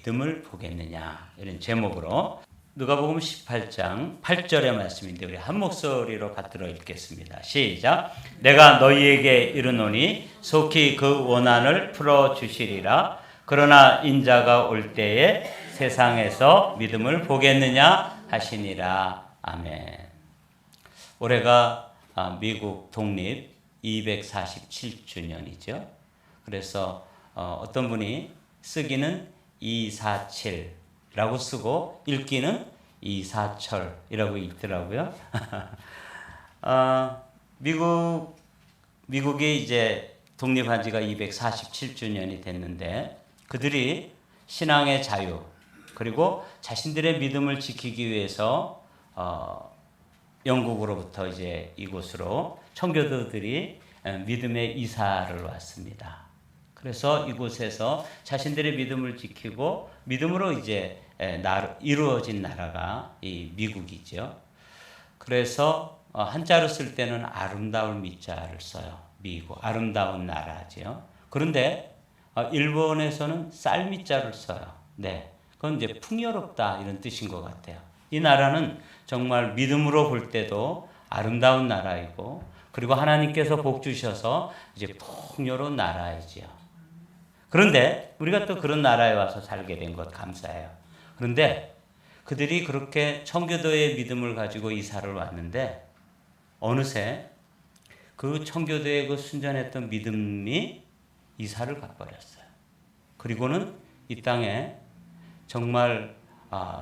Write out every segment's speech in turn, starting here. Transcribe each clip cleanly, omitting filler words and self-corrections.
믿음을 보겠느냐, 이런 제목으로 누가복음 18장 8절의 말씀인데 우리 한 목소리로 받들어 읽겠습니다. 시작. 내가 너희에게 이르노니 속히 그 원한을 풀어주시리라. 그러나 인자가 올 때에 세상에서 믿음을 보겠느냐 하시니라. 아멘. 올해가 미국 독립 247주년이죠. 그래서 어떤 분이 쓰기는 247라고 쓰고 읽기는 이사철이라고 읽더라고요. 미국이 이제 독립한 지가 247주년이 됐는데 그들이 신앙의 자유 그리고 자신들의 믿음을 지키기 위해서 영국으로부터 이제 이곳으로 청교도들이 믿음의 이사를 왔습니다. 그래서 이곳에서 자신들의 믿음을 지키고 믿음으로 이제 이루어진 나라가 이 미국이죠. 그래서 한자로 쓸 때는 아름다울 미자를 써요. 미국, 아름다운 나라죠. 그런데 일본에서는 쌀미자를 써요. 네, 그건 이제 풍요롭다 이런 뜻인 것 같아요. 이 나라는 정말 믿음으로 볼 때도 아름다운 나라이고 그리고 하나님께서 복 주셔서 이제 풍요로운 나라이지요. 그런데 우리가 또 그런 나라에 와서 살게 된 것 감사해요. 그런데 그들이 그렇게 청교도의 믿음을 가지고 이사를 왔는데 어느새 그 청교도의 그 순전했던 믿음이 이사를 가버렸어요. 그리고는 이 땅에 정말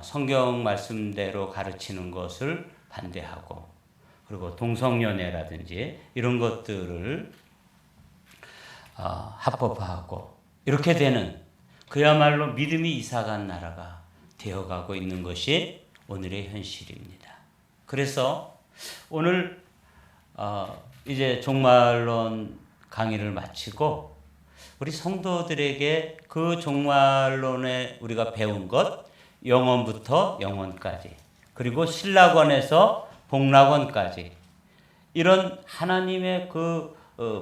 성경 말씀대로 가르치는 것을 반대하고 그리고 동성연애라든지 이런 것들을 합법화하고 이렇게 되는 그야말로 믿음이 이사간 나라가 되어가고 있는 것이 오늘의 현실입니다. 그래서 오늘 이제 종말론 강의를 마치고 우리 성도들에게 그 종말론에 우리가 배운 것 영원부터 영원까지 그리고 신락원에서 복락원까지 이런 하나님의 그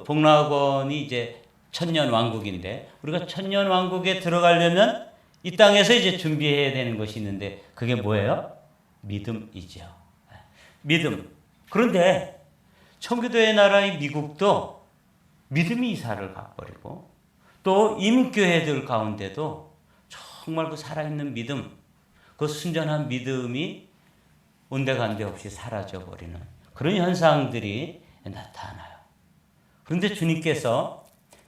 복락원이 이제 천년왕국인데 우리가 천년왕국에 들어가려면 이 땅에서 이제 준비해야 되는 것이 있는데 그게 뭐예요? 믿음이죠. 믿음. 그런데 청교도의 나라의 미국도 믿음이 이사를 가버리고 또 이민교회들 가운데도 정말 그 살아있는 믿음, 그 순전한 믿음이 온데간데 없이 사라져버리는 그런 현상들이 나타나요. 그런데 주님께서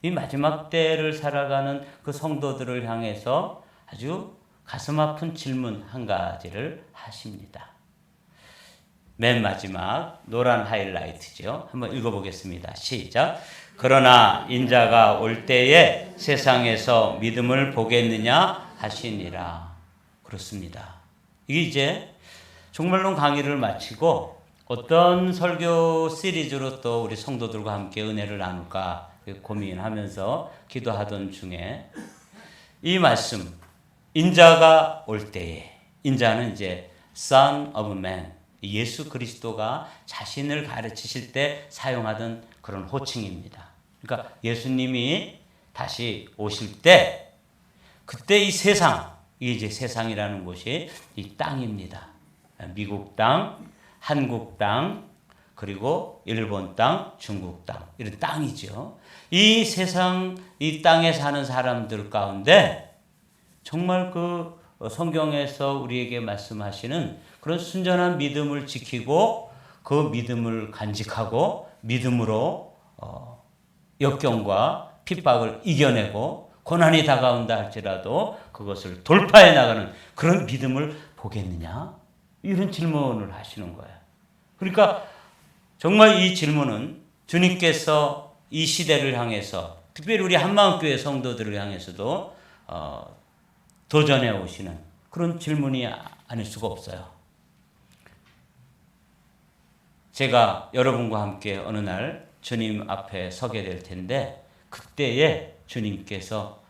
이 마지막 때를 살아가는 그 성도들을 향해서 아주 가슴 아픈 질문 한 가지를 하십니다. 맨 마지막 노란 하이라이트죠. 한번 읽어보겠습니다. 시작. 그러나 인자가 올 때에 세상에서 믿음을 보겠느냐 하시니라. 그렇습니다. 이게 이제 종말론 강의를 마치고 어떤 설교 시리즈로 또 우리 성도들과 함께 은혜를 나눌까 고민하면서 기도하던 중에 이 말씀 인자가 올 때에 인자는 이제 Son of Man 예수 그리스도가 자신을 가르치실 때 사용하던 그런 호칭입니다. 그러니까 예수님이 다시 오실 때 그때 이 세상 이게 이제 세상이라는 곳이 이 땅입니다. 미국 땅, 한국 땅, 그리고 일본 땅, 중국 땅 이런 땅이죠. 이 세상 이 땅에 사는 사람들 가운데 정말 그 성경에서 우리에게 말씀하시는 그런 순전한 믿음을 지키고 그 믿음을 간직하고 믿음으로 역경과 핍박을 이겨내고 고난이 다가온다 할지라도 그것을 돌파해 나가는 그런 믿음을 보겠느냐? 이런 질문을 하시는 거예요. 그러니까 정말 이 질문은 주님께서 이 시대를 향해서 특별히 우리 한마음교회 성도들을 향해서도 도전해 오시는 그런 질문이 아닐 수가 없어요. 제가 여러분과 함께 어느 날 주님 앞에 서게 될 텐데 그때에 주님께서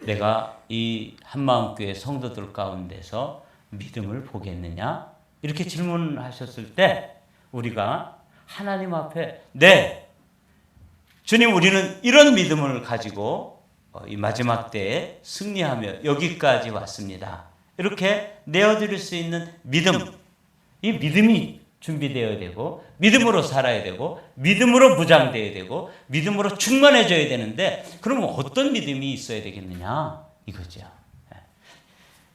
내가 이 한마음교회 성도들 가운데서 믿음을 보겠느냐? 이렇게 질문하셨을 때 우리가 하나님 앞에 네, 주님 우리는 이런 믿음을 가지고 이 마지막 때에 승리하며 여기까지 왔습니다. 이렇게 내어드릴 수 있는 믿음, 이 믿음이 준비되어야 되고 믿음으로 살아야 되고 믿음으로 무장되어야 되고 믿음으로 충만해져야 되는데 그러면 어떤 믿음이 있어야 되겠느냐 이거죠.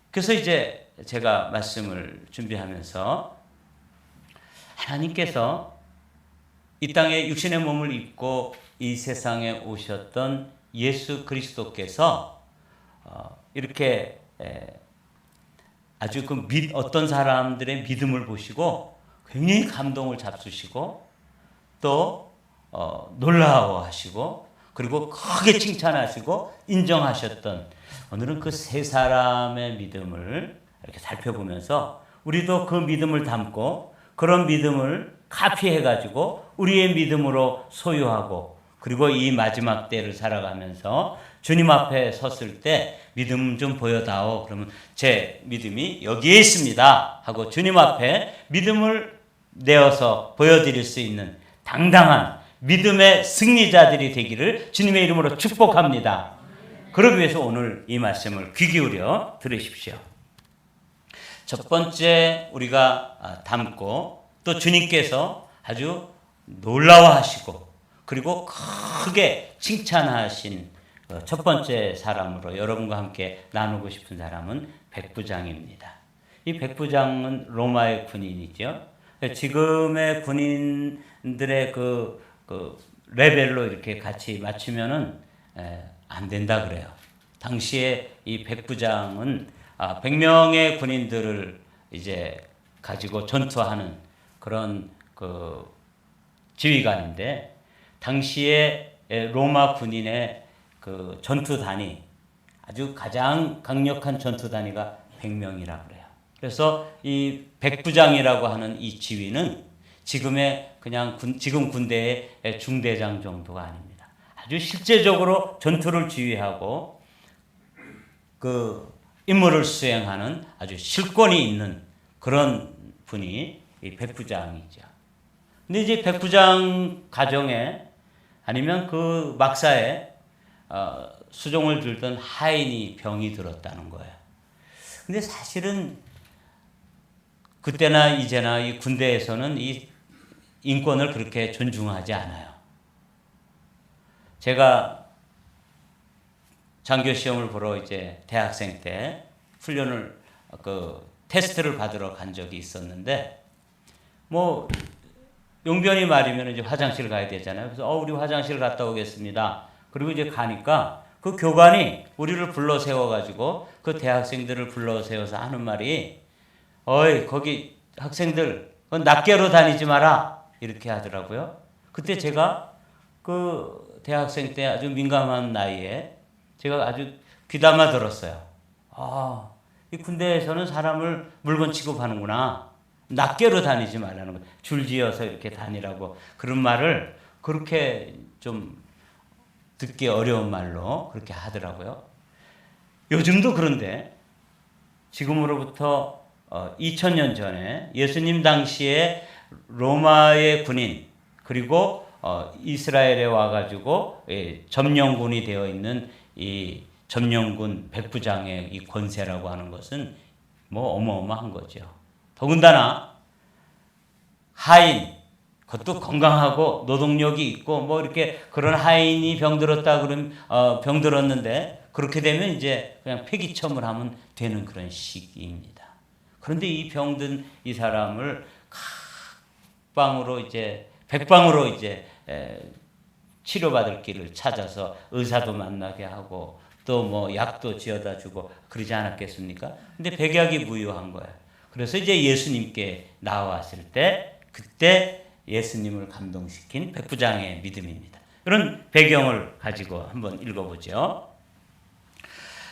그래서 이제 제가 말씀을 준비하면서 하나님께서 이 땅에 육신의 몸을 입고 이 세상에 오셨던 예수 그리스도께서 이렇게 아주 어떤 사람들의 믿음을 보시고 굉장히 감동을 잡수시고 또 놀라워하시고 그리고 크게 칭찬하시고 인정하셨던 오늘은 그 세 사람의 믿음을 이렇게 살펴보면서 우리도 그 믿음을 담고 그런 믿음을 카피해가지고 우리의 믿음으로 소유하고 그리고 이 마지막 때를 살아가면서 주님 앞에 섰을 때 믿음 좀 보여다오. 그러면 제 믿음이 여기에 있습니다 하고 주님 앞에 믿음을 내어서 보여드릴 수 있는 당당한 믿음의 승리자들이 되기를 주님의 이름으로 축복합니다. 그러기 위해서 오늘 이 말씀을 귀 기울여 들으십시오. 첫 번째 우리가 담고 또 주님께서 아주 놀라워하시고 그리고 크게 칭찬하신 첫 번째 사람으로 여러분과 함께 나누고 싶은 사람은 백부장입니다. 이 백부장은 로마의 군인이죠. 지금의 군인들의 그 레벨로 이렇게 같이 맞추면은 안 된다 그래요. 당시에 이 백부장은 100명의 군인들을 이제 가지고 전투하는 그런 그 지휘관인데 당시에 로마 군인의 그 전투단이 아주 가장 강력한 전투단위가 100명이라 그래요. 그래서 이 백부장이라고 하는 이 지위는 지금의 그냥 지금 군대의 중대장 정도가 아닙니다. 아주 실제적으로 전투를 지휘하고 그 임무를 수행하는 아주 실권이 있는 그런 분이 이 백부장이죠. 근데 이제 백부장 가정에 아니면 그 막사에 수종을 들던 하인이 병이 들었다는 거예요. 근데 사실은 그때나 이제나 이 군대에서는 이 인권을 그렇게 존중하지 않아요. 제가 장교 시험을 보러 이제 대학생 때 훈련을 테스트를 받으러 간 적이 있었는데 뭐 용변이 말이면 이제 화장실 가야 되잖아요. 그래서 우리 화장실 갔다 오겠습니다. 그리고 이제 가니까 그 교관이 우리를 불러 세워가지고 그 대학생들을 불러 세워서 하는 말이 어이 거기 학생들 낱개로 다니지 마라 이렇게 하더라고요. 그때 제가 그 대학생 때 아주 민감한 나이에 제가 아주 귀담아 들었어요. 이 군대에서는 사람을 물건 취급하는구나. 낱개로 다니지 말라는 거. 줄지어서 이렇게 다니라고 그런 말을 그렇게 좀 듣기 어려운 말로 그렇게 하더라고요. 요즘도 그런데 지금으로부터 2000년 전에 예수님 당시에 로마의 군인 그리고 이스라엘에 와가지고 점령군이 되어 있는 이 점령군 백부장의 이 권세라고 하는 것은 뭐 어마어마한 거죠. 더군다나 하인, 그것도 건강하고 노동력이 있고 뭐 이렇게 그런 하인이 병들었다 그러면 병들었는데 그렇게 되면 이제 그냥 폐기첨을 하면 되는 그런 시기입니다. 그런데 이 병든 이 사람을 백방으로 이제 치료받을 길을 찾아서 의사도 만나게 하고 또 뭐 약도 지어다 주고 그러지 않았겠습니까? 근데 백약이 무효한 거예요. 그래서 이제 예수님께 나왔을 때 그때 예수님을 감동시킨 백부장의 믿음입니다. 이런 배경을 가지고 한번 읽어보죠.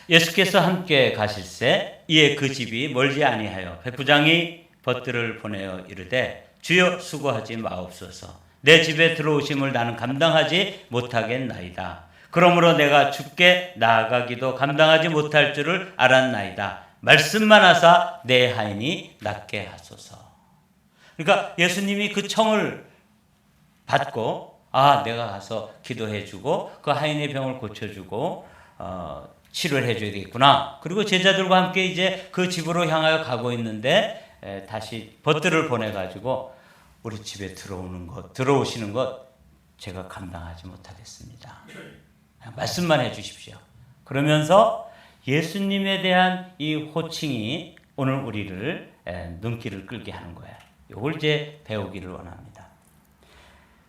예수께서 함께 가실새 이에 그 집이 멀지 아니하여 백부장이 벗들을 보내어 이르되 주여 수고하지 마옵소서. 내 집에 들어오심을 나는 감당하지 못하겠나이다. 그러므로 내가 주께 나아가기도 감당하지 못할 줄을 알았나이다. 말씀만 하사 내 하인이 낫게 하소서. 그러니까 예수님이 그 청을 받고 내가 가서 기도해주고 그 하인의 병을 고쳐주고 치료를 해줘야 되겠구나. 그리고 제자들과 함께 이제 그 집으로 향하여 가고 있는데 다시 벗들을 보내가지고 우리 집에 들어오시는 것 제가 감당하지 못하겠습니다. 그냥 말씀만 해주십시오. 그러면서 예수님에 대한 이 호칭이 오늘 우리를 눈길을 끌게 하는 거예요. 이걸 이제 배우기를 원합니다.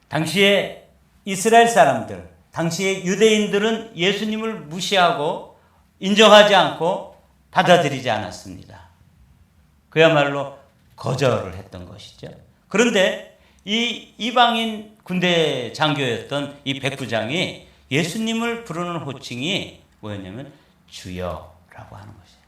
당시에 이스라엘 사람들, 당시에 유대인들은 예수님을 무시하고 인정하지 않고 받아들이지 않았습니다. 그야말로 거절을 했던 것이죠. 그런데 이 이방인 군대 장교였던 이 백부장이 예수님을 부르는 호칭이 뭐였냐면 주여라고 하는 것이에요.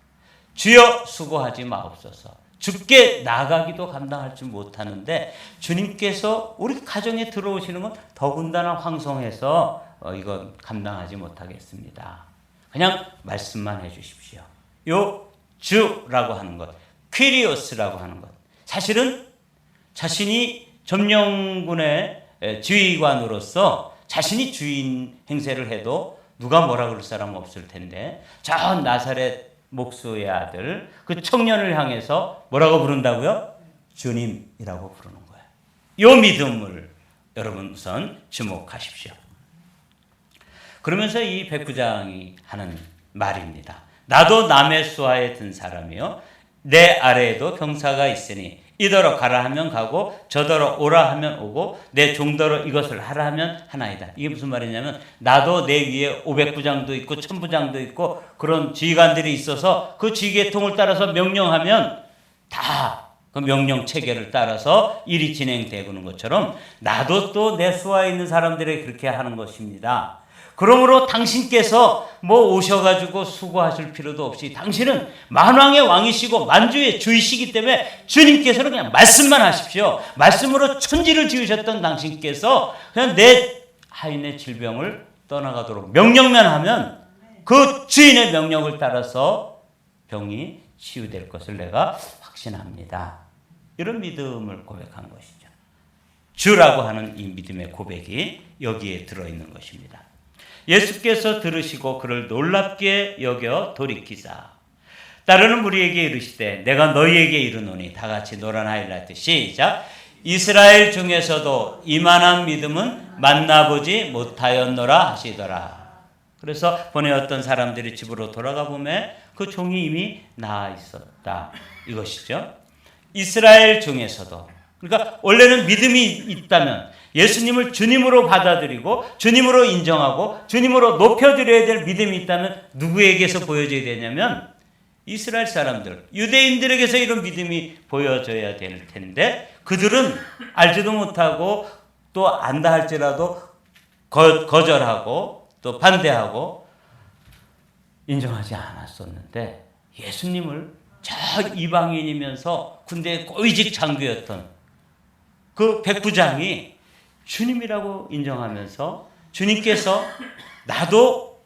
주여 수고하지 마옵소서. 주께 나가기도 감당할 줄 못하는데 주님께서 우리 가정에 들어오시는 건 더군다나 황송해서 이건 감당하지 못하겠습니다. 그냥 말씀만 해주십시오. 요 주라고 하는 것, 퀴리오스라고 하는 것, 사실은 자신이 점령군의 지휘관으로서 자신이 주인 행세를 해도 누가 뭐라 그럴 사람 없을 텐데 저 나사렛 목수의 아들 그 청년을 향해서 뭐라고 부른다고요? 주님이라고 부르는 거예요. 이 믿음을 여러분 우선 주목하십시오. 그러면서 이 백부장이 하는 말입니다. 나도 남의 수하에 든 사람이요 내 아래에도 병사가 있으니 이더러 가라 하면 가고 저더러 오라 하면 오고 내 종더러 이것을 하라 하면 하나이다. 이게 무슨 말이냐면 나도 내 위에 500부장도 있고 1000부장도 있고 그런 지휘관들이 있어서 그 지휘계통을 따라서 명령하면 다 그 명령 체계를 따라서 일이 진행되는 것처럼 나도 또 내 수하에 있는 사람들에게 그렇게 하는 것입니다. 그러므로 당신께서 뭐 오셔가지고 수고하실 필요도 없이 당신은 만왕의 왕이시고 만주의 주이시기 때문에 주님께서는 그냥 말씀만 하십시오. 말씀으로 천지를 지으셨던 당신께서 그냥 내 하인의 질병을 떠나가도록 명령만 하면 그 주인의 명령을 따라서 병이 치유될 것을 내가 확신합니다. 이런 믿음을 고백한 것이죠. 주라고 하는 이 믿음의 고백이 여기에 들어있는 것입니다. 예수께서 들으시고 그를 놀랍게 여겨 돌이키사 따르는 무리에게 이르시되 내가 너희에게 이르노니 다 같이 노란 하이라이트 시작 이스라엘 중에서도 이만한 믿음은 만나보지 못하였노라 하시더라. 그래서 보내었던 사람들이 집으로 돌아가 보매 그 종이 이미 나아 있었다. 이것이죠. 이스라엘 중에서도 그러니까 원래는 믿음이 있다면 예수님을 주님으로 받아들이고 주님으로 인정하고 주님으로 높여드려야 될 믿음이 있다면 누구에게서 보여져야 되냐면 이스라엘 사람들, 유대인들에게서 이런 믿음이 보여져야 될 텐데 그들은 알지도 못하고 또 안다 할지라도 거절하고 또 반대하고 인정하지 않았었는데 예수님을 저 이방인이면서 군대의 고위직 장교였던 그 백부장이 주님이라고 인정하면서 주님께서 나도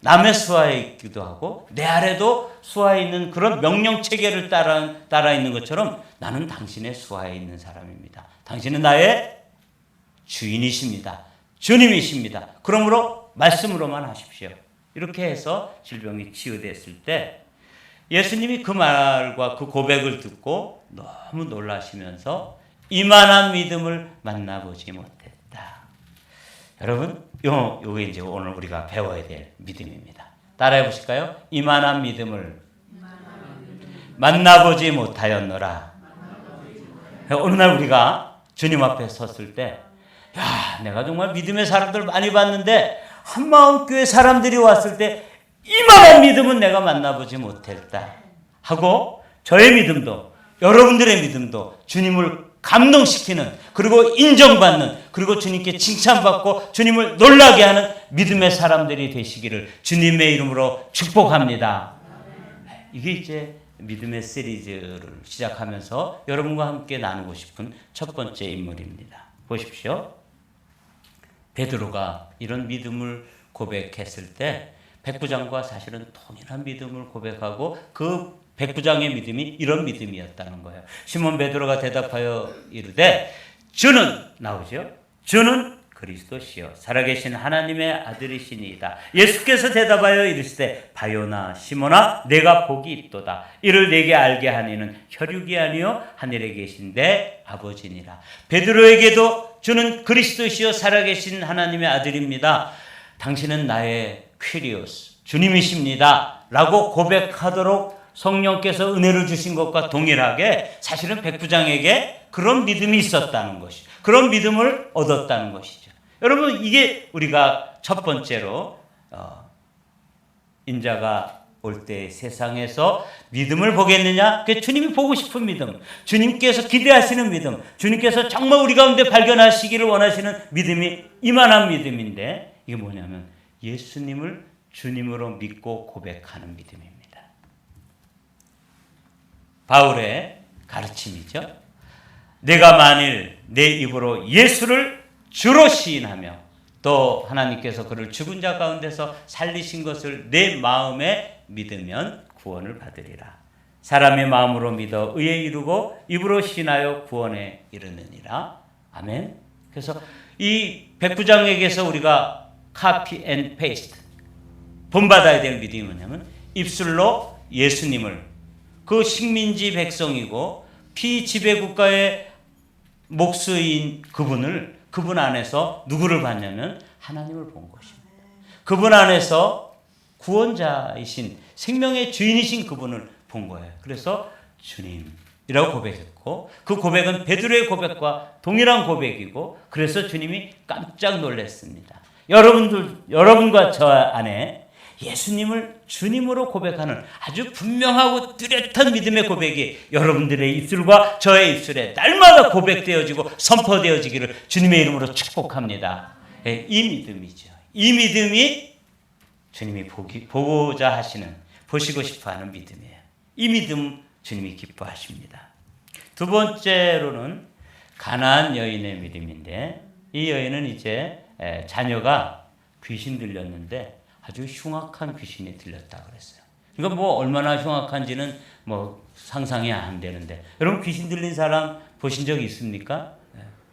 남의 수하에 있기도 하고 내 아래도 수하에 있는 그런 명령 체계를 따라 있는 것처럼 나는 당신의 수하에 있는 사람입니다. 당신은 나의 주인이십니다. 주님이십니다. 그러므로 말씀으로만 하십시오. 이렇게 해서 질병이 치유됐을 때 예수님이 그 말과 그 고백을 듣고 너무 놀라시면서 이만한 믿음을 만나보지 못했다. 여러분, 요게 이제 오늘 우리가 배워야 될 믿음입니다. 따라해 보실까요? 이만한 믿음을 만나보지 못하였노라. 어느 날 우리가 주님 앞에 섰을 때, 야, 내가 정말 믿음의 사람들 많이 봤는데 한마음교회 사람들이 왔을 때 이만한 믿음은 내가 만나보지 못했다 하고 저의 믿음도 여러분들의 믿음도 주님을 감동시키는 그리고 인정받는 그리고 주님께 칭찬받고 주님을 놀라게 하는 믿음의 사람들이 되시기를 주님의 이름으로 축복합니다. 이게 이제 믿음의 시리즈를 시작하면서 여러분과 함께 나누고 싶은 첫 번째 인물입니다. 보십시오. 베드로가 이런 믿음을 고백했을 때 백부장과 사실은 동일한 믿음을 고백하고 그 백부장의 믿음이 이런 믿음이었다는 거예요. 시몬 베드로가 대답하여 이르되 주는 나오죠. 주는 그리스도시요 살아계신 하나님의 아들이시니이다. 예수께서 대답하여 이르시되 바요나 시몬아 내가 복이 있도다. 이를 내게 알게 하니는 혈육이 아니요 하늘에 계신 내 아버지니라. 베드로에게도 주는 그리스도시요 살아계신 하나님의 아들입니다. 당신은 나의 퀴리오스 주님이십니다 라고 고백하도록 성령께서 은혜를 주신 것과 동일하게 사실은 백부장에게 그런 믿음이 있었다는 것이, 그런 믿음을 얻었다는 것이죠. 여러분, 이게 우리가 첫 번째로 인자가 올 때 세상에서 믿음을 보겠느냐? 그게 주님이 보고 싶은 믿음, 주님께서 기대하시는 믿음, 주님께서 정말 우리 가운데 발견하시기를 원하시는 믿음이 이만한 믿음인데, 이게 뭐냐면 예수님을 주님으로 믿고 고백하는 믿음입니다. 바울의 가르침이죠. 내가 만일 내 입으로 예수를 주로 시인하며 또 하나님께서 그를 죽은 자 가운데서 살리신 것을 내 마음에 믿으면 구원을 받으리라. 사람의 마음으로 믿어 의에 이르고 입으로 시인하여 구원에 이르느니라. 아멘. 그래서 이 백부장에게서 우리가 카피 앤 페이스트 본받아야 될 믿음이 뭐냐면 입술로 예수님을, 그 식민지 백성이고 피지배국가의 목수인 그분 안에서 누구를 봤냐면 하나님을 본 것입니다. 그분 안에서 구원자이신 생명의 주인이신 그분을 본 거예요. 그래서 주님이라고 고백했고, 그 고백은 베드로의 고백과 동일한 고백이고, 그래서 주님이 깜짝 놀랐습니다. 여러분과 저 안에 예수님을 주님으로 고백하는 아주 분명하고 뚜렷한 믿음의 고백이 여러분들의 입술과 저의 입술에 날마다 고백되어지고 선포되어지기를 주님의 이름으로 축복합니다. 이 믿음이죠. 이 믿음이 주님이 보고자 하시는, 보시고 싶어하는 믿음이에요. 이 믿음 주님이 기뻐하십니다. 두 번째로는 가나안 여인의 믿음인데, 이 여인은 이제 자녀가 귀신 들렸는데 아주 흉악한 귀신이 들렸다 그랬어요. 그러니까 뭐 얼마나 흉악한지는 뭐 상상이 안 되는데, 여러분 귀신 들린 사람 보신 적 있습니까?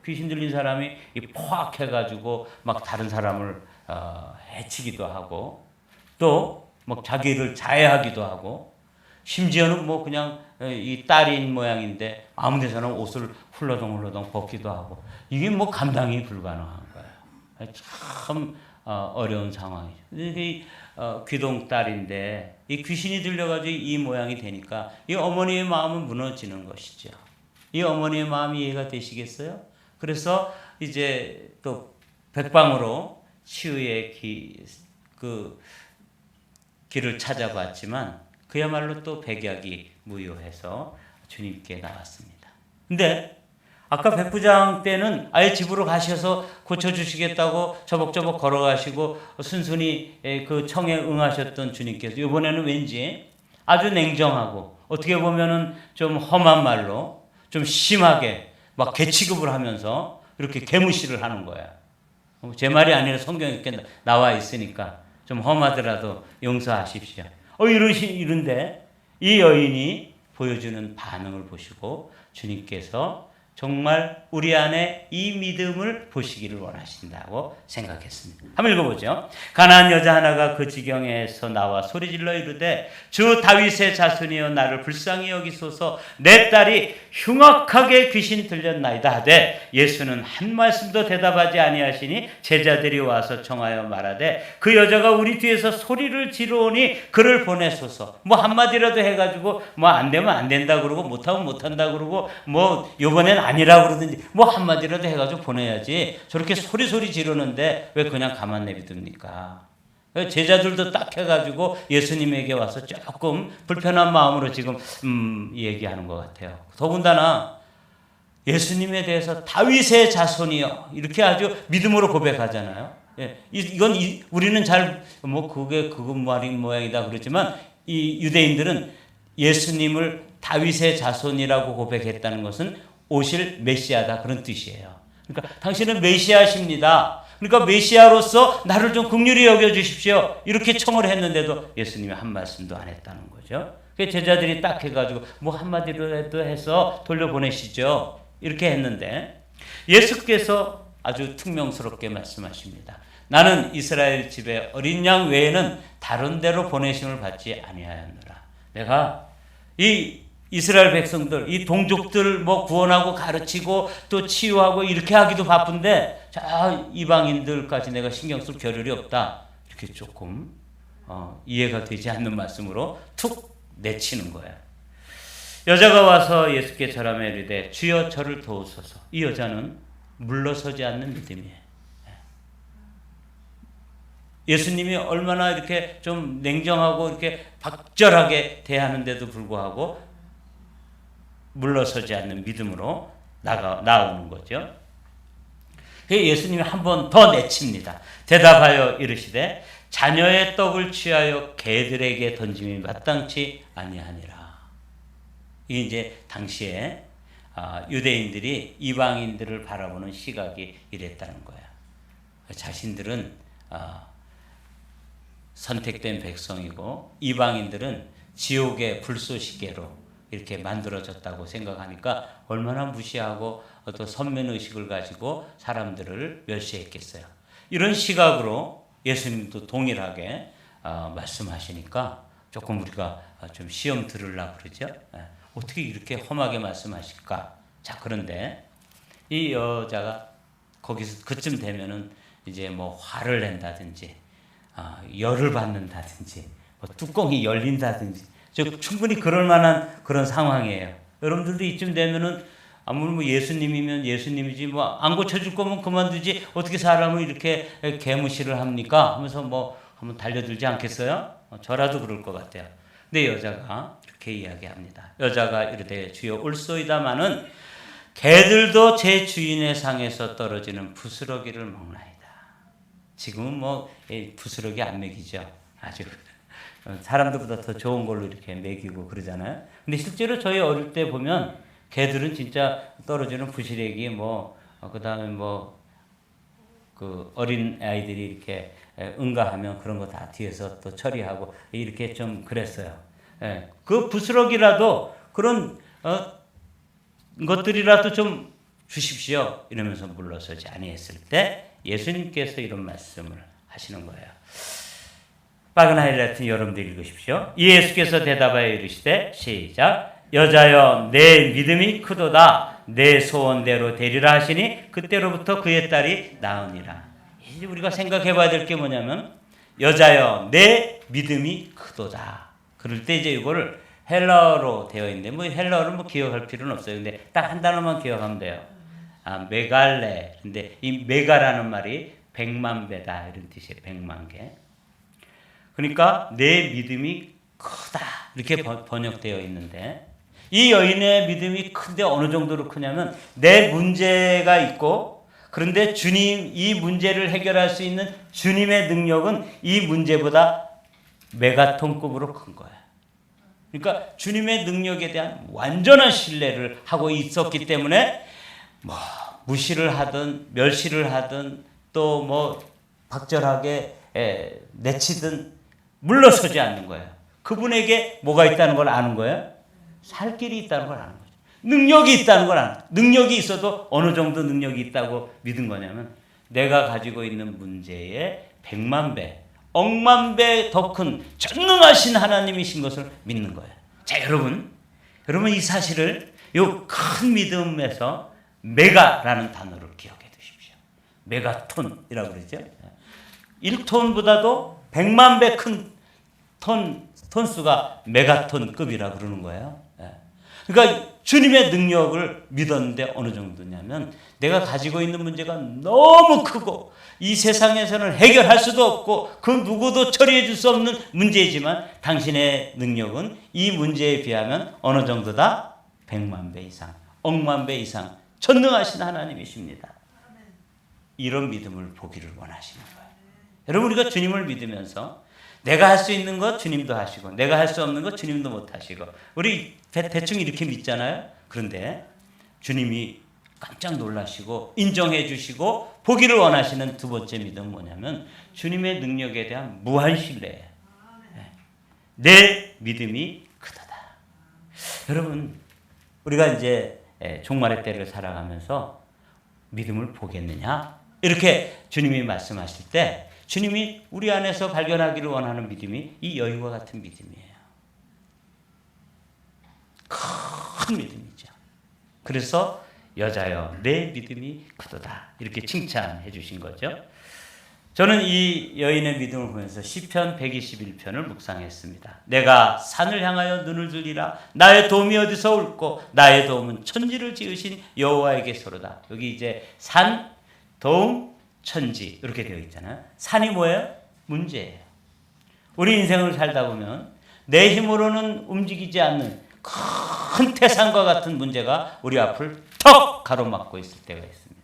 귀신 들린 사람이 포악해가지고 막 다른 사람을 해치기도 하고, 또 막 자기를 자해하기도 하고, 심지어는 뭐 그냥 이 딸인 모양인데 아무 데서나 옷을 훌러덩 벗기도 하고, 이게 뭐 감당이 불가능한 거예요. 참 어려운 상황이죠. 이 귀동 딸인데 이 귀신이 들려가지고 이 모양이 되니까 이 어머니의 마음은 무너지는 것이죠. 이 어머니의 마음이 이해가 되시겠어요? 그래서 이제 또 백방으로 치유의 길을 찾아봤지만 그야말로 또 백약이 무효해서 주님께 나왔습니다. 근데 아까 백부장 때는 아예 집으로 가셔서 고쳐주시겠다고 저벅저벅 걸어가시고 순순히 그 청에 응하셨던 주님께서 이번에는 왠지 아주 냉정하고 어떻게 보면은 좀 험한 말로 좀 심하게 막 개취급을 하면서 이렇게 개무시를 하는 거야. 제 말이 아니라 성경에 이렇게 나와 있으니까 좀 험하더라도 용서하십시오. 이런데 이 여인이 보여주는 반응을 보시고 주님께서 정말 우리 안에 이 믿음을 보시기를 원하신다고 생각했습니다. 한번 읽어보죠. 가나안 여자 하나가 그 지경에서 나와 소리질러 이르되 주 다윗의 자손이여 나를 불쌍히 여기소서, 내 딸이 흉악하게 귀신 들렸나이다 하되 예수는 한 말씀도 대답하지 아니하시니 제자들이 와서 청하여 말하되 그 여자가 우리 뒤에서 소리를 지르오니 그를 보내소서. 뭐 한마디라도 해가지고 뭐 안 되면 안 된다 그러고 못하면 못한다 그러고 뭐 요번엔 아니라고 그러든지 뭐 한마디라도 해가지고 보내야지, 저렇게 소리 지르는데 왜 그냥 가만 내비둡니까? 제자들도 딱 해가지고 예수님에게 와서 조금 불편한 마음으로 지금 얘기하는 것 같아요. 더군다나 예수님에 대해서 다윗의 자손이요 이렇게 아주 믿음으로 고백하잖아요. 이건 우리는 잘 뭐 그건 말인 모양이다 그러지만 이 유대인들은 예수님을 다윗의 자손이라고 고백했다는 것은 오실 메시아다 그런 뜻이에요. 그러니까 당신은 메시아십니다. 그러니까 메시아로서 나를 좀 긍휼히 여겨주십시오 이렇게 청을 했는데도 예수님이 한 말씀도 안 했다는 거죠. 제자들이 딱 해가지고 뭐 한마디로 해서 돌려보내시죠 이렇게 했는데, 예수께서 아주 특명스럽게 말씀하십니다. 나는 이스라엘 집에 어린 양 외에는 다른 데로 보내심을 받지 아니하였노라. 내가 이 이스라엘 백성들, 이 동족들 뭐 구원하고 가르치고 또 치유하고 이렇게 하기도 바쁜데 자 이방인들까지 내가 신경 쓸 겨를이 없다. 이렇게 조금 이해가 되지 않는 말씀으로 툭 내치는 거예요. 여자가 와서 예수께 절하며 이르되 주여 저를 도우소서. 이 여자는 물러서지 않는 믿음이에요. 예수님이 얼마나 이렇게 좀 냉정하고 이렇게 박절하게 대하는데도 불구하고 물러서지 않는 믿음으로 나오는 거죠. 예수님이 한 번 더 내칩니다. 대답하여 이르시되 자녀의 떡을 취하여 개들에게 던짐이 마땅치 아니하니라. 이게 이제 당시에 유대인들이 이방인들을 바라보는 시각이 이랬다는 거예요. 자신들은 선택된 백성이고 이방인들은 지옥의 불쏘시개로 이렇게 만들어졌다고 생각하니까 얼마나 무시하고 어떤 선면의식을 가지고 사람들을 멸시했겠어요. 이런 시각으로 예수님도 동일하게 말씀하시니까 조금 우리가 좀 시험 들으려고 그러죠. 어떻게 이렇게 험하게 말씀하실까? 자, 그런데 이 여자가 거기서 그쯤 되면은 이제 뭐 화를 낸다든지 열을 받는다든지 뭐 뚜껑이 열린다든지 충분히 그럴 만한 그런 상황이에요. 여러분들도 이쯤 되면은 아무리 뭐 예수님이면 예수님이지 뭐 안 고쳐줄 거면 그만두지 어떻게 사람을 이렇게 개무시를 합니까? 하면서 뭐 한번 달려들지 않겠어요? 저라도 그럴 것 같아요. 근데 여자가 이렇게 이야기합니다. 여자가 이르되 주여 올소이다마는 개들도 제 주인의 상에서 떨어지는 부스러기를 먹나이다. 지금은 뭐 부스러기 안 먹이죠. 아주 사람들보다 더 좋은 걸로 이렇게 먹이고 그러잖아요. 근데 실제로 저희 어릴 때 보면 개들은 진짜 떨어지는 부스러기 뭐 그다음에 뭐 그 어린 아이들이 이렇게 응가하면 그런 거 다 뒤에서 또 처리하고 이렇게 좀 그랬어요. 그 부스러기라도 그런 것들이라도 좀 주십시오. 이러면서 물러서지 아니했을 때 예수님께서 이런 말씀을 하시는 거예요. 빨간 하이라이트 여러분들 읽으십시오. 예수께서 대답하여 이르시되 시작. 여자여 내 믿음이 크도다. 내 소원대로 되리라 하시니 그때로부터 그의 딸이 나으니라. 이제 우리가 생각해 봐야 될 게 뭐냐면 여자여 내 믿음이 크도다. 그럴 때 이제 이거를 헬라어로 되어 있는데 뭐 헬라어를 뭐 기억할 필요는 없어요. 근데 딱 한 단어만 기억하면 돼요. 메갈레. 근데 이 메가라는 말이 100만 배다 이런 뜻이에요. 100만 개. 그러니까 내 믿음이 크다 이렇게 번역되어 있는데 이 여인의 믿음이 큰데 어느 정도로 크냐면 내 문제가 있고 그런데 주님 이 문제를 해결할 수 있는 주님의 능력은 이 문제보다 메가톤급으로 큰 거예요. 그러니까 주님의 능력에 대한 완전한 신뢰를 하고 있었기 때문에 뭐 무시를 하든 멸시를 하든 또 뭐 박절하게 내치든 물러서지 않는 거예요. 그분에게 뭐가 있다는 걸 아는 거예요? 살 길이 있다는 걸 아는 거죠. 능력이 있다는 걸 아는 거예요. 능력이 있어도 어느 정도 능력이 있다고 믿은 거냐면 내가 가지고 있는 문제의 100만 배, 억만 배 더 큰 전능하신 하나님이신 것을 믿는 거예요. 자, 여러분 이 사실을 이 큰 믿음에서 메가라는 단어를 기억해 두십시오. 메가톤이라고 그러죠. 1톤보다도 100만 배 큰 톤수가 메가톤급이라고 그러는 거예요. 그러니까 주님의 능력을 믿었는데 어느 정도냐면 내가 가지고 있는 문제가 너무 크고 이 세상에서는 해결할 수도 없고 그 누구도 처리해 줄 수 없는 문제이지만 당신의 능력은 이 문제에 비하면 어느 정도다? 100만 배 이상, 억만 배 이상 전능하신 하나님이십니다. 이런 믿음을 보기를 원하시는 거예요. 여러분 우리가 주님을 믿으면서 내가 할 수 있는 것 주님도 하시고 내가 할 수 없는 것 주님도 못 하시고 우리 대충 이렇게 믿잖아요. 그런데 주님이 깜짝 놀라시고 인정해 주시고 보기를 원하시는 두 번째 믿음은 뭐냐면 주님의 능력에 대한 무한 신뢰예요. 내 믿음이 크다다. 여러분 우리가 이제 종말의 때를 살아가면서 믿음을 보겠느냐? 이렇게 주님이 말씀하실 때 주님이 우리 안에서 발견하기를 원하는 믿음이 이 여인과 같은 믿음이에요. 큰 믿음이죠. 그래서 여자여 내 믿음이 크도다 이렇게 칭찬해 주신 거죠. 저는 이 여인의 믿음을 보면서 시편 121편을 묵상했습니다. 내가 산을 향하여 눈을 들리라. 나의 도움이 어디서 올꼬? 나의 도움은 천지를 지으신 여호와에게서로다. 여기 이제 산, 도움, 천지 이렇게 되어 있잖아요. 산이 뭐예요? 문제예요. 우리 인생을 살다 보면 내 힘으로는 움직이지 않는 큰 태산과 같은 문제가 우리 앞을 턱 가로막고 있을 때가 있습니다.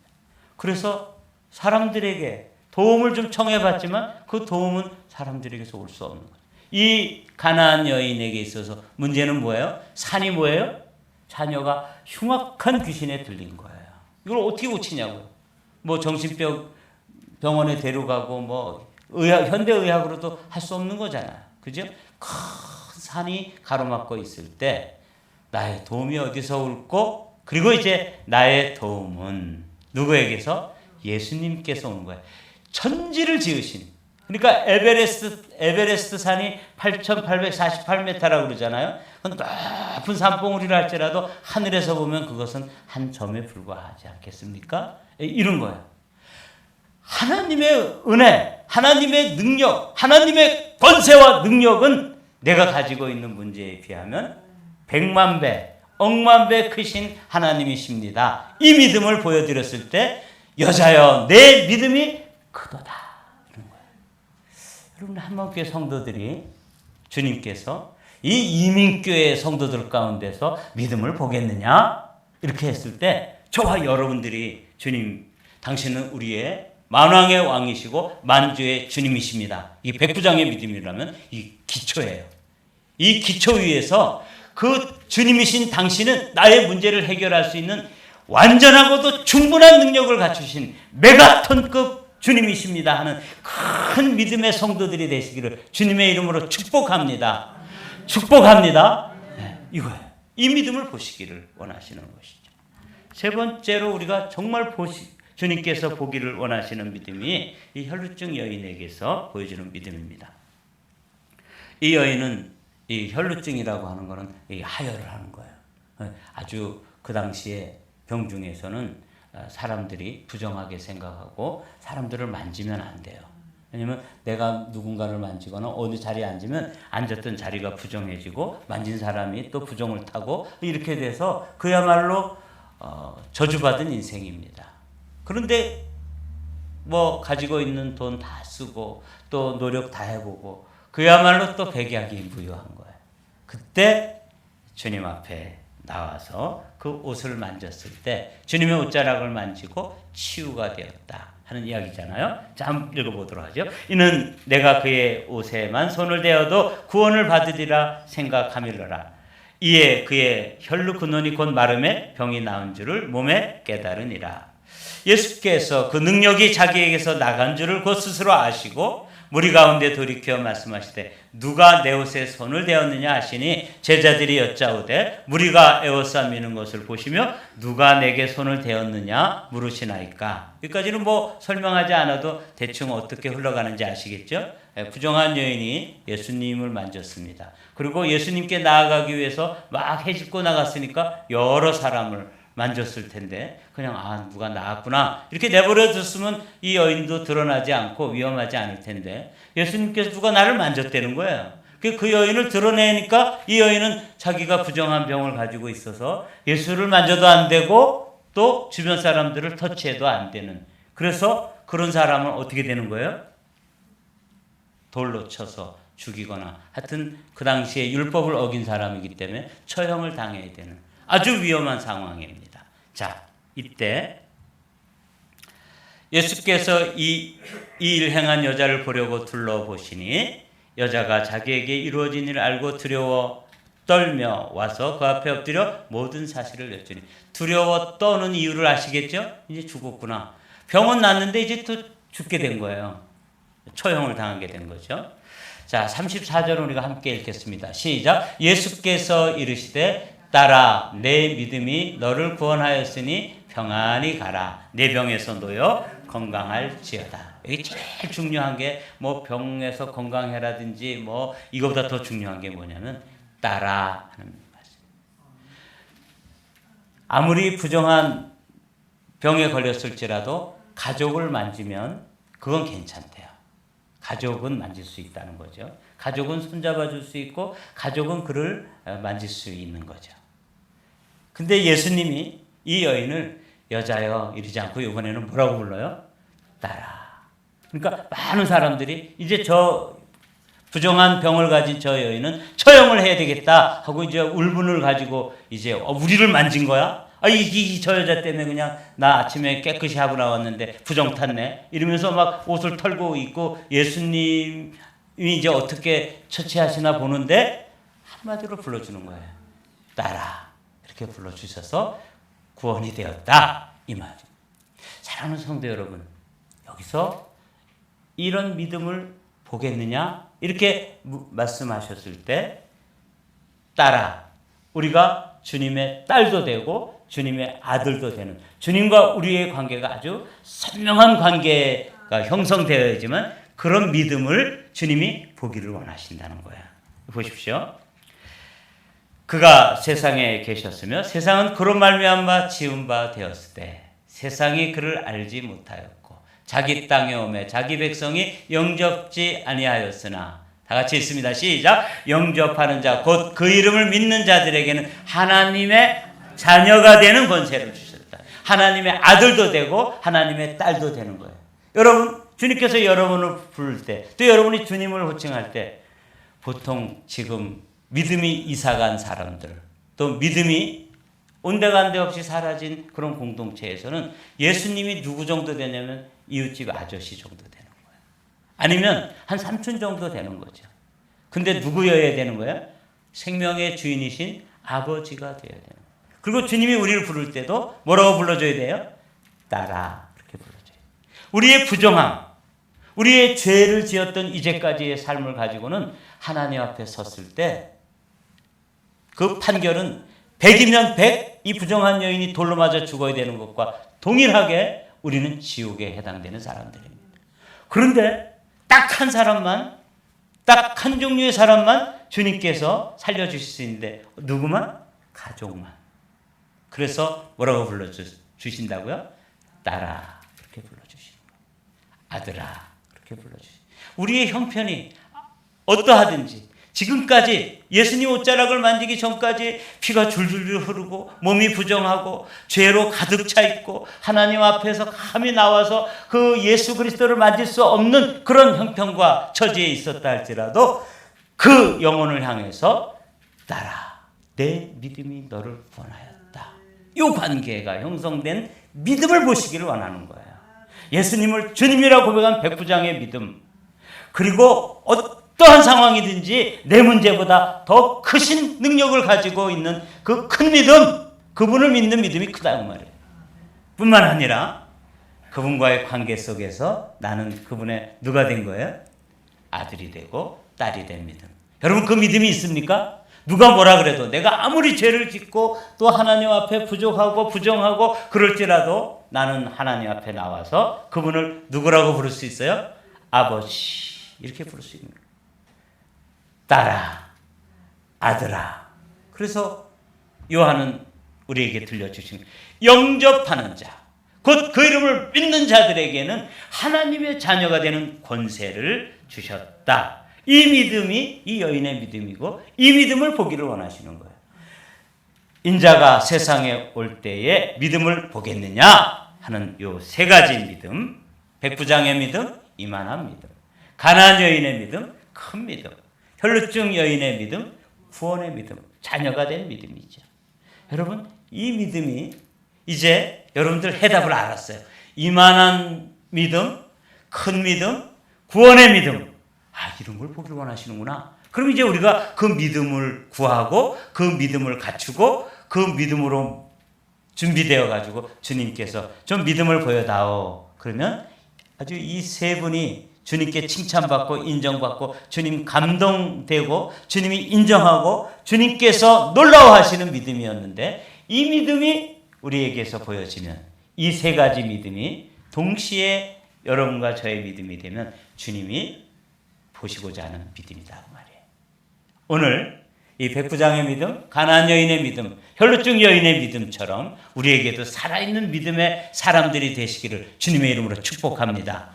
그래서 사람들에게 도움을 좀 청해봤지만 그 도움은 사람들에게서 올 수 없는 거예요. 이 가나안 여인에게 있어서 문제는 뭐예요? 산이 뭐예요? 자녀가 흉악한 귀신에 들린 거예요. 이걸 어떻게 고치냐고요. 뭐 정신병원에 데려가고 뭐 현대의학으로도 할 수 없는 거잖아요. 그죠? 큰 산이 가로막고 있을 때 나의 도움이 어디서 올꼬? 그리고 이제 나의 도움은 누구에게서? 예수님께서 오는 거예요. 천지를 지으신. 그러니까 에베레스트 산이 8,848m라고 그러잖아요. 높은 산봉우리를 할지라도 하늘에서 보면 그것은 한 점에 불과하지 않겠습니까? 이런 거예요. 하나님의 은혜, 하나님의 능력, 하나님의 권세와 능력은 내가 가지고 있는 문제에 비하면 100만 배, 억만 배 크신 하나님이십니다. 이 믿음을 보여드렸을 때 여자여 내 믿음이 크도다. 이런 거예요. 여러분 한번교회 성도들이 주님께서 이 이민교회 성도들 가운데서 믿음을 보겠느냐? 이렇게 했을 때 저와 여러분들이 주님 당신은 우리의 만왕의 왕이시고 만주의 주님이십니다. 이 백부장의 믿음이라면 이 기초예요. 이 기초 위에서 그 주님이신 당신은 나의 문제를 해결할 수 있는 완전하고도 충분한 능력을 갖추신 메가톤급 주님이십니다 하는 큰 믿음의 성도들이 되시기를 주님의 이름으로 축복합니다. 축복합니다. 네, 이거예요. 이 믿음을 보시기를 원하시는 것이죠. 세 번째로 우리가 정말 주님께서 보기를 원하시는 믿음이 이 혈루증 여인에게서 보여주는 믿음입니다. 이 여인은 이 혈루증이라고 하는 것은 이 하혈을 하는 거예요. 아주 그 당시에 병중에서는 사람들이 부정하게 생각하고 사람들을 만지면 안 돼요. 왜냐면 내가 누군가를 만지거나 어느 자리에 앉으면 앉았던 자리가 부정해지고 만진 사람이 또 부정을 타고 이렇게 돼서 그야말로 저주받은 인생입니다. 그런데 뭐 가지고 있는 돈 다 쓰고 또 노력 다 해보고 그야말로 또 백약이 무효한 거예요. 그때 주님 앞에 나와서 그 옷을 만졌을 때 주님의 옷자락을 만지고 치유가 되었다 하는 이야기잖아요. 자, 한번 읽어보도록 하죠. 이는 내가 그의 옷에만 손을 대어도 구원을 받으리라 생각하밀러라. 이에 그의 혈루 근원이 곧 마름에 병이 나은 줄을 몸에 깨달으니라. 예수께서 그 능력이 자기에게서 나간 줄을 곧 스스로 아시고 무리 가운데 돌이켜 말씀하시되 누가 내 옷에 손을 대었느냐 하시니 제자들이 여짜오되 무리가 에워싸미는 것을 보시며 누가 내게 손을 대었느냐 물으시나이까. 여기까지는 뭐 설명하지 않아도 대충 어떻게 흘러가는지 아시겠죠? 부정한 여인이 예수님을 만졌습니다. 그리고 예수님께 나아가기 위해서 막 헤집고 나갔으니까 여러 사람을 만졌을 텐데 그냥 누가 나왔구나 이렇게 내버려 뒀으면 이 여인도 드러나지 않고 위험하지 않을 텐데 예수님께서 누가 나를 만졌다는 거예요. 그 여인을 드러내니까 이 여인은 자기가 부정한 병을 가지고 있어서 예수를 만져도 안 되고 또 주변 사람들을 터치해도 안 되는, 그래서 그런 사람은 어떻게 되는 거예요? 돌로 쳐서 죽이거나 하여튼 그 당시에 율법을 어긴 사람이기 때문에 처형을 당해야 되는 아주 위험한 상황입니다. 자, 이때 예수께서 이 일 행한 여자를 보려고 둘러보시니 여자가 자기에게 이루어진 일을 알고 두려워 떨며 와서 그 앞에 엎드려 모든 사실을 여쭈니. 두려워 떠는 이유를 아시겠죠? 이제 죽었구나. 병은 났는데 이제 또 죽게 된 거예요. 처형을 당하게 된 거죠. 자, 34절 우리가 함께 읽겠습니다. 시작. 예수께서 이르시되 딸아 내 믿음이 너를 구원하였으니 평안히 가라. 내 병에서 놓여 건강할지어다. 여기 제일 중요한 게 뭐 병에서 건강해라든지 뭐 이거보다 더 중요한 게 뭐냐면 따라 하는 말씀. 아무리 부정한 병에 걸렸을지라도 가족을 만지면 그건 괜찮대요. 가족은 만질 수 있다는 거죠. 가족은 손잡아 줄 수 있고 가족은 그를 만질 수 있는 거죠. 근데 예수님이 이 여인을 여자여 이러지 않고 이번에는 뭐라고 불러요? 따라. 그러니까 많은 사람들이 이제 저 부정한 병을 가진 저 여인은 처형을 해야 되겠다 하고 이제 울분을 가지고 이제 우리를 만진 거야? 저 여자 때문에 그냥 나 아침에 깨끗이 하고 나왔는데 부정 탔네. 이러면서 막 옷을 털고 있고 예수님이 이제 어떻게 처치하시나 보는데 한마디로 불러주는 거예요. 따라. 이렇게 불러주셔서 구원이 되었다. 이 말이에요. 사랑하는 성도 여러분, 여기서 이런 믿음을 보겠느냐? 이렇게 말씀하셨을 때 따라. 우리가 주님의 딸도 되고 주님의 아들도 되는 주님과 우리의 관계가 아주 선명한 관계가 형성되어야지만 그런 믿음을 주님이 보기를 원하신다는 거야. 보십시오. 그가 세상에 계셨으며 세상은 그로 말미암아 지은 바 되었을 때 세상이 그를 알지 못하였고 자기 땅에 오매 자기 백성이 영접지 아니하였으나 다 같이 읽습니다. 시작. 영접하는 자 곧 그 이름을 믿는 자들에게는 하나님의 자녀가 되는 권세를 주셨다. 하나님의 아들도 되고 하나님의 딸도 되는 거예요. 여러분, 주님께서 여러분을 부를 때 또 여러분이 주님을 호칭할 때 보통 지금 믿음이 이사간 사람들 또 믿음이 온데간데 없이 사라진 그런 공동체에서는 예수님이 누구 정도 되냐면 이웃집 아저씨 정도 되는 거예요. 아니면 한 삼촌 정도 되는 거죠. 근데 누구여야 되는 거예요? 생명의 주인이신 아버지가 되어야 되는 거예요. 그리고 주님이 우리를 부를 때도 뭐라고 불러줘야 돼요? 따라. 그렇게 불러줘요. 우리의 부정함, 우리의 죄를 지었던 이제까지의 삶을 가지고는 하나님 앞에 섰을 때 그 판결은 100이면 100, 이 부정한 여인이 돌로 맞아 죽어야 되는 것과 동일하게 우리는 지옥에 해당되는 사람들입니다. 그런데 딱 한 사람만, 딱 한 종류의 사람만 주님께서 살려주실 수 있는데 누구만? 가족만. 그래서 뭐라고 불러주신다고요? 딸아 그렇게 불러주시는 거예요. 아들아 그렇게 불러주시는 거예요. 우리의 형편이 어떠하든지 지금까지 예수님 옷자락을 만지기 전까지 피가 줄줄 흐르고 몸이 부정하고 죄로 가득 차 있고 하나님 앞에서 감히 나와서 그 예수 그리스도를 만질 수 없는 그런 형편과 처지에 있었다 할지라도 그 영혼을 향해서 딸아 내 믿음이 너를 구원하였다. 이 관계가 형성된 믿음을 보시기를 원하는 거예요. 예수님을 주님이라고 고백한 백부장의 믿음, 그리고 어떠한 상황이든지 내 문제보다 더 크신 능력을 가지고 있는 그 큰 믿음, 그분을 믿는 믿음이 크다는 말이에요. 뿐만 아니라 그분과의 관계 속에서 나는 그분의 누가 된 거예요? 아들이 되고 딸이 된 믿음. 여러분 그 믿음이 있습니까? 누가 뭐라 그래도 내가 아무리 죄를 짓고 또 하나님 앞에 부족하고 부정하고 그럴지라도 나는 하나님 앞에 나와서 그분을 누구라고 부를 수 있어요? 아버지 이렇게 부를 수 있는 거예요. 딸아, 아들아. 그래서 요한은 우리에게 들려주신 영접하는 자, 곧 그 이름을 믿는 자들에게는 하나님의 자녀가 되는 권세를 주셨다. 이 믿음이 이 여인의 믿음이고 이 믿음을 보기를 원하시는 거예요. 인자가 세상에 올 때에 믿음을 보겠느냐 하는 요 세 가지 믿음, 백부장의 믿음, 이만한 믿음, 가나안 여인의 믿음, 큰 믿음, 혈루증 여인의 믿음, 구원의 믿음, 자녀가 된 믿음이죠. 여러분 이 믿음이 이제 여러분들 해답을 알았어요. 이만한 믿음, 큰 믿음, 구원의 믿음. 이런 걸 보기를 원하시는구나. 그럼 이제 우리가 그 믿음을 구하고 그 믿음을 갖추고 그 믿음으로 준비되어 가지고 주님께서 좀 믿음을 보여다오. 그러면 아주 이 세 분이 주님께 칭찬받고 인정받고 주님 감동되고 주님이 인정하고 주님께서 놀라워하시는 믿음이었는데 이 믿음이 우리에게서 보여지면 이 세 가지 믿음이 동시에 여러분과 저의 믿음이 되면 주님이 보시고자 하는 믿음이다 그 말이에요. 오늘 이 백부장의 믿음, 가나안 여인의 믿음, 혈루증 여인의 믿음처럼 우리에게도 살아있는 믿음의 사람들이 되시기를 주님의 이름으로 축복합니다.